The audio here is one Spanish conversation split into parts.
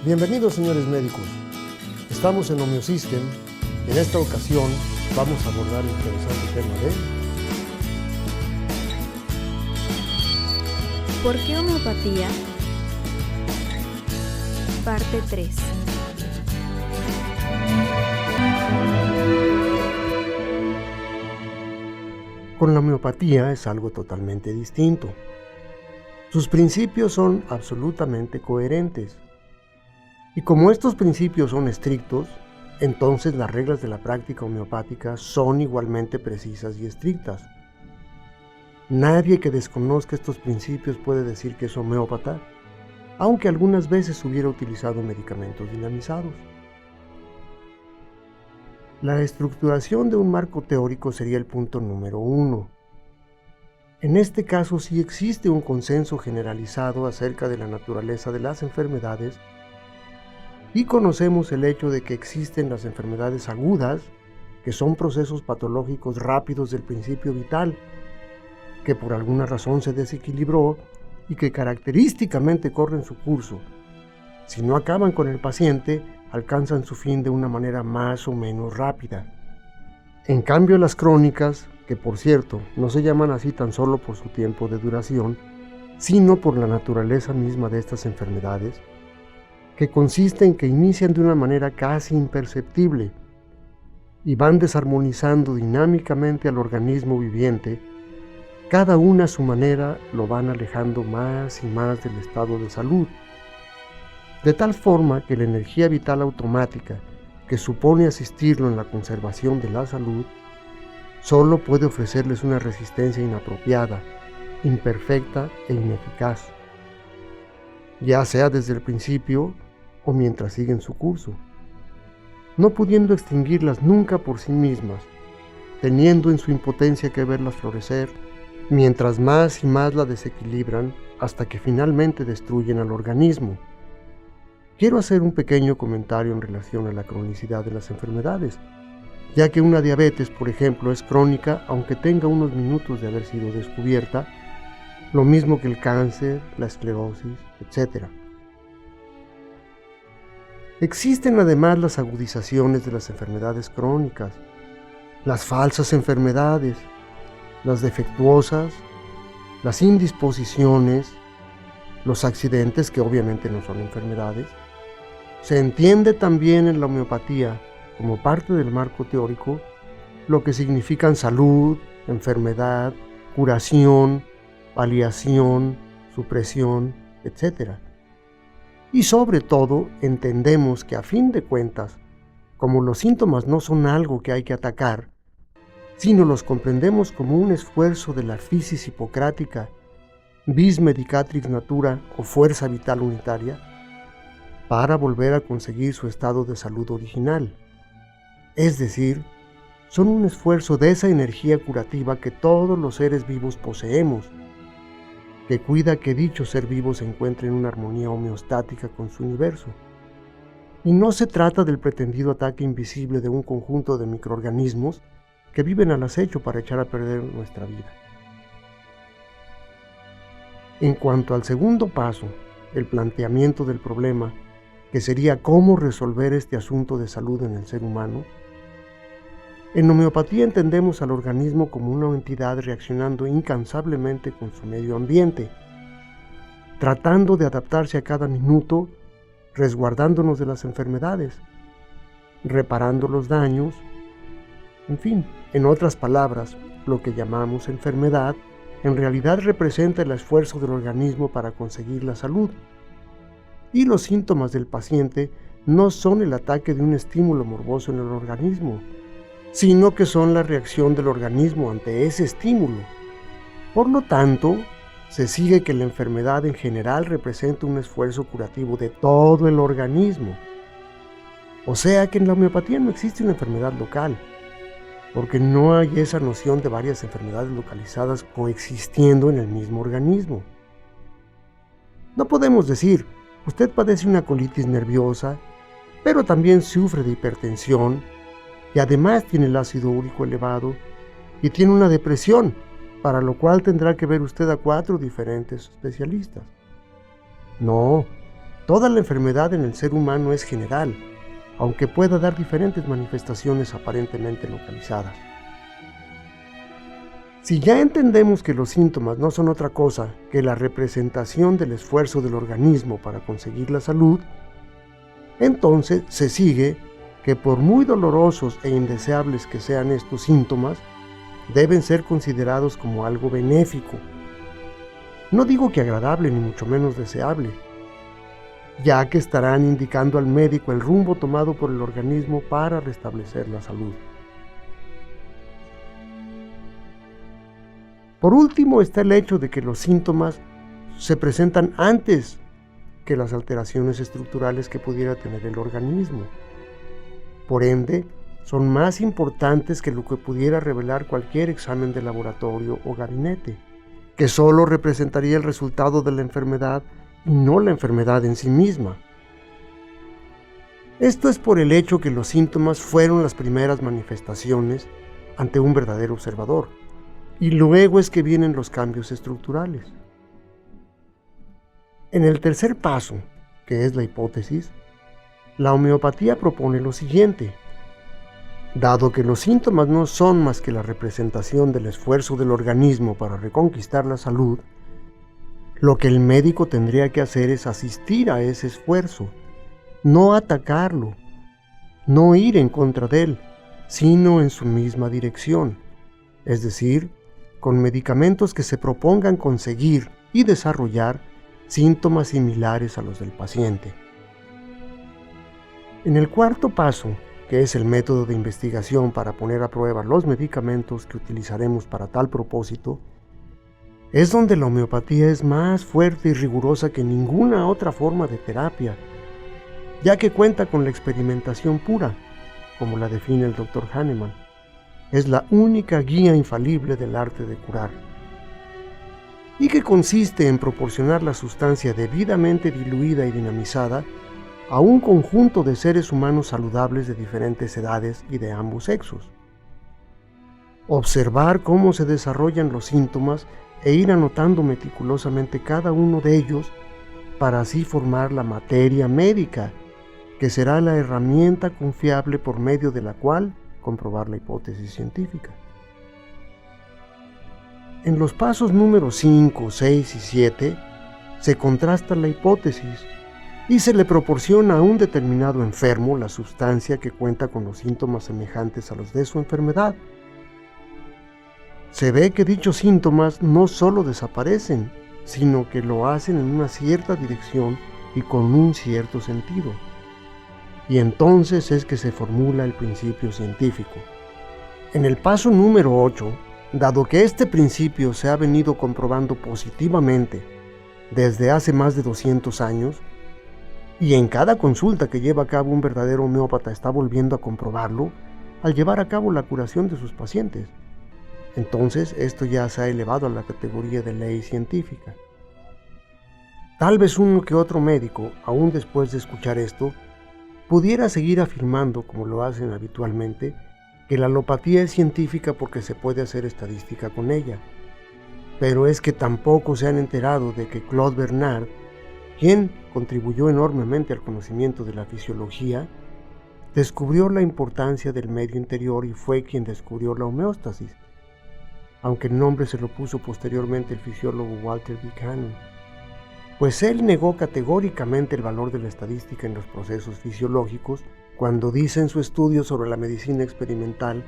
Bienvenidos, señores médicos. Estamos en Homeosystem. En esta ocasión vamos a abordar el interesante tema de ¿Por qué homeopatía? Parte 3. Con la homeopatía es algo totalmente distinto. Sus principios son absolutamente coherentes. Y como estos principios son estrictos, entonces las reglas de la práctica homeopática son igualmente precisas y estrictas. Nadie que desconozca estos principios puede decir que es homeópata, aunque algunas veces hubiera utilizado medicamentos dinamizados. La estructuración de un marco teórico sería el punto número 1. En este caso sí existe un consenso generalizado acerca de la naturaleza de las enfermedades y conocemos el hecho de que existen las enfermedades agudas, que son procesos patológicos rápidos del principio vital, que por alguna razón se desequilibró y que característicamente corren su curso. Si no acaban con el paciente, alcanzan su fin de una manera más o menos rápida. En cambio, las crónicas, que por cierto no se llaman así tan solo por su tiempo de duración, sino por la naturaleza misma de estas enfermedades, que consiste en que inician de una manera casi imperceptible y van desarmonizando dinámicamente al organismo viviente, cada una a su manera lo van alejando más y más del estado de salud, de tal forma que la energía vital automática que supone asistirlo en la conservación de la salud, solo puede ofrecerles una resistencia inapropiada, imperfecta e ineficaz, ya sea desde el principio o mientras siguen su curso, no pudiendo extinguirlas nunca por sí mismas, teniendo en su impotencia que verlas florecer, mientras más y más la desequilibran hasta que finalmente destruyen al organismo. Quiero hacer un pequeño comentario en relación a la cronicidad de las enfermedades, ya que una diabetes, por ejemplo, es crónica aunque tenga unos minutos de haber sido descubierta, lo mismo que el cáncer, la esclerosis, etc. Existen además las agudizaciones de las enfermedades crónicas, las falsas enfermedades, las defectuosas, las indisposiciones, los accidentes que obviamente no son enfermedades. Se entiende también en la homeopatía, como parte del marco teórico, lo que significan salud, enfermedad, curación, paliación, supresión, etc. Y sobre todo, entendemos que a fin de cuentas, como los síntomas no son algo que hay que atacar, sino los comprendemos como un esfuerzo de la physis hipocrática, vis medicatrix natura o fuerza vital unitaria, para volver a conseguir su estado de salud original. Es decir, son un esfuerzo de esa energía curativa que todos los seres vivos poseemos, que cuida que dicho ser vivo se encuentre en una armonía homeostática con su universo. Y no se trata del pretendido ataque invisible de un conjunto de microorganismos que viven al acecho para echar a perder nuestra vida. En cuanto al segundo paso, el planteamiento del problema, que sería cómo resolver este asunto de salud en el ser humano, en homeopatía entendemos al organismo como una entidad reaccionando incansablemente con su medio ambiente, tratando de adaptarse a cada minuto, resguardándonos de las enfermedades, reparando los daños, en fin, en otras palabras, lo que llamamos enfermedad en realidad representa el esfuerzo del organismo para conseguir la salud. Y los síntomas del paciente no son el ataque de un estímulo morboso en el organismo, sino que son la reacción del organismo ante ese estímulo. Por lo tanto, se sigue que la enfermedad en general representa un esfuerzo curativo de todo el organismo. O sea que en la homeopatía no existe una enfermedad local, porque no hay esa noción de varias enfermedades localizadas coexistiendo en el mismo organismo. No podemos decir, usted padece una colitis nerviosa, pero también sufre de hipertensión, y además tiene el ácido úrico elevado, y tiene una depresión, para lo cual tendrá que ver usted a 4 diferentes especialistas. No, Toda la enfermedad en el ser humano es general, aunque pueda dar diferentes manifestaciones aparentemente localizadas. Si ya entendemos que los síntomas no son otra cosa que la representación del esfuerzo del organismo para conseguir la salud, entonces se sigue que por muy dolorosos e indeseables que sean estos síntomas, deben ser considerados como algo benéfico. No digo que agradable ni mucho menos deseable, ya que estarán indicando al médico el rumbo tomado por el organismo para restablecer la salud. Por último está el hecho de que los síntomas se presentan antes que las alteraciones estructurales que pudiera tener el organismo. Por ende, son más importantes que lo que pudiera revelar cualquier examen de laboratorio o gabinete, que solo representaría el resultado de la enfermedad y no la enfermedad en sí misma. Esto es por el hecho que los síntomas fueron las primeras manifestaciones ante un verdadero observador, y luego es que vienen los cambios estructurales. En el tercer paso, que es la hipótesis, la homeopatía propone lo siguiente. Dado que los síntomas no son más que la representación del esfuerzo del organismo para reconquistar la salud, lo que el médico tendría que hacer es asistir a ese esfuerzo, no atacarlo, no ir en contra de él, sino en su misma dirección, es decir, con medicamentos que se propongan conseguir y desarrollar síntomas similares a los del paciente. En el cuarto paso, que es el método de investigación para poner a prueba los medicamentos que utilizaremos para tal propósito, es donde la homeopatía es más fuerte y rigurosa que ninguna otra forma de terapia, ya que cuenta con la experimentación pura, como la define el Dr. Hahnemann. Es la única guía infalible del arte de curar, y que consiste en proporcionar la sustancia debidamente diluida y dinamizada a un conjunto de seres humanos saludables de diferentes edades y de ambos sexos. Observar cómo se desarrollan los síntomas e ir anotando meticulosamente cada uno de ellos para así formar la materia médica, que será la herramienta confiable por medio de la cual comprobar la hipótesis científica. En los pasos número 5, 6 y 7 se contrasta la hipótesis y se le proporciona a un determinado enfermo la sustancia que cuenta con los síntomas semejantes a los de su enfermedad. Se ve que dichos síntomas no solo desaparecen, sino que lo hacen en una cierta dirección y con un cierto sentido. Y entonces es que se formula el principio científico. En el paso número 8, dado que este principio se ha venido comprobando positivamente desde hace más de 200 años, y en cada consulta que lleva a cabo un verdadero homeópata está volviendo a comprobarlo al llevar a cabo la curación de sus pacientes, entonces esto ya se ha elevado a la categoría de ley científica. Tal vez uno que otro médico, aún después de escuchar esto, pudiera seguir afirmando, como lo hacen habitualmente, que la alopatía es científica porque se puede hacer estadística con ella. Pero es que tampoco se han enterado de que Claude Bernard, quien contribuyó enormemente al conocimiento de la fisiología, descubrió la importancia del medio interior y fue quien descubrió la homeostasis, aunque el nombre se lo puso posteriormente el fisiólogo Walter Buchanan, pues él negó categóricamente el valor de la estadística en los procesos fisiológicos cuando dice en su estudio sobre la medicina experimental: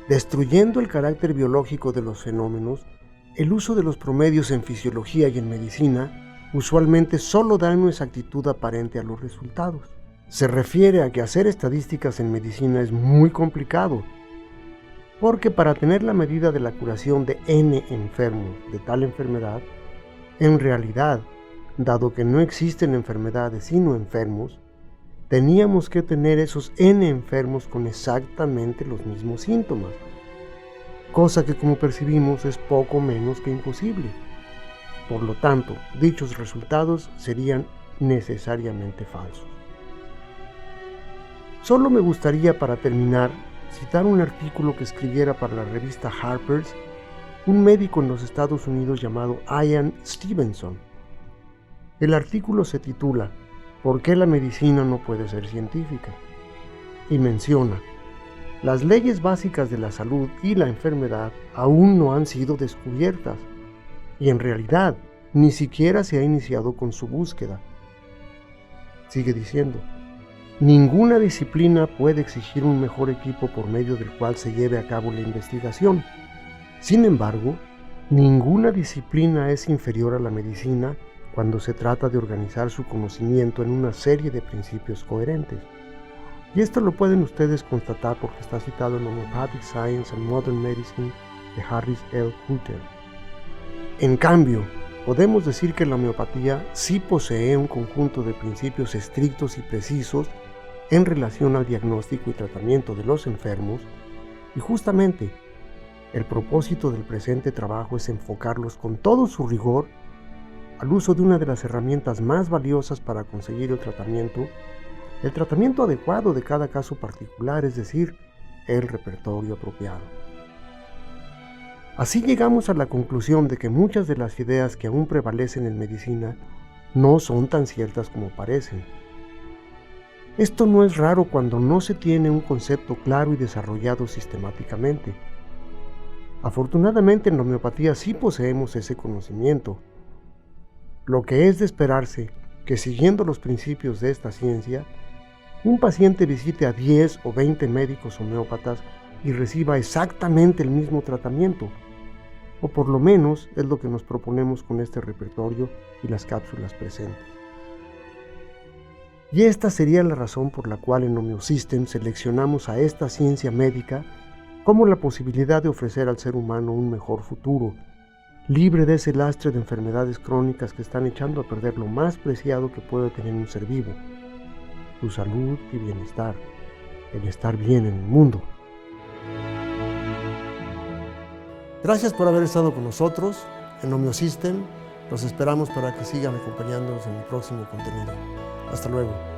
destruyendo el carácter biológico de los fenómenos, el uso de los promedios en fisiología y en medicina usualmente solo da una exactitud aparente a los resultados. Se refiere a que hacer estadísticas en medicina es muy complicado, porque para tener la medida de la curación de N enfermos de tal enfermedad, en realidad, dado que no existen enfermedades sino enfermos, teníamos que tener esos N enfermos con exactamente los mismos síntomas, cosa que como percibimos es poco menos que imposible. Por lo tanto, dichos resultados serían necesariamente falsos. Solo me gustaría, para terminar, citar un artículo que escribiera para la revista Harper's un médico en los Estados Unidos llamado Ian Stevenson. El artículo se titula ¿Por qué la medicina no puede ser científica? Y menciona: las leyes básicas de la salud y la enfermedad aún no han sido descubiertas, y en realidad ni siquiera se ha iniciado con su búsqueda. Sigue diciendo: ninguna disciplina puede exigir un mejor equipo por medio del cual se lleve a cabo la investigación. Sin embargo, ninguna disciplina es inferior a la medicina cuando se trata de organizar su conocimiento en una serie de principios coherentes. Y esto lo pueden ustedes constatar porque está citado en Homeopathic Science and Modern Medicine de Harris L. Coulter. En cambio, podemos decir que la homeopatía sí posee un conjunto de principios estrictos y precisos en relación al diagnóstico y tratamiento de los enfermos, y justamente el propósito del presente trabajo es enfocarlos con todo su rigor al uso de una de las herramientas más valiosas para conseguir el tratamiento adecuado de cada caso particular, es decir, el repertorio apropiado. Así llegamos a la conclusión de que muchas de las ideas que aún prevalecen en medicina no son tan ciertas como parecen. Esto no es raro cuando no se tiene un concepto claro y desarrollado sistemáticamente. Afortunadamente en la homeopatía sí poseemos ese conocimiento, lo que es de esperarse que siguiendo los principios de esta ciencia, un paciente visite a 10 o 20 médicos homeópatas y reciba exactamente el mismo tratamiento, o por lo menos es lo que nos proponemos con este repertorio y las cápsulas presentes. Y esta sería la razón por la cual en Homeosystem seleccionamos a esta ciencia médica como la posibilidad de ofrecer al ser humano un mejor futuro, libre de ese lastre de enfermedades crónicas que están echando a perder lo más preciado que puede tener un ser vivo: su salud y bienestar, el estar bien en el mundo. Gracias por haber estado con nosotros en Homeosystem. Los esperamos para que sigan acompañándonos en el próximo contenido. Hasta luego.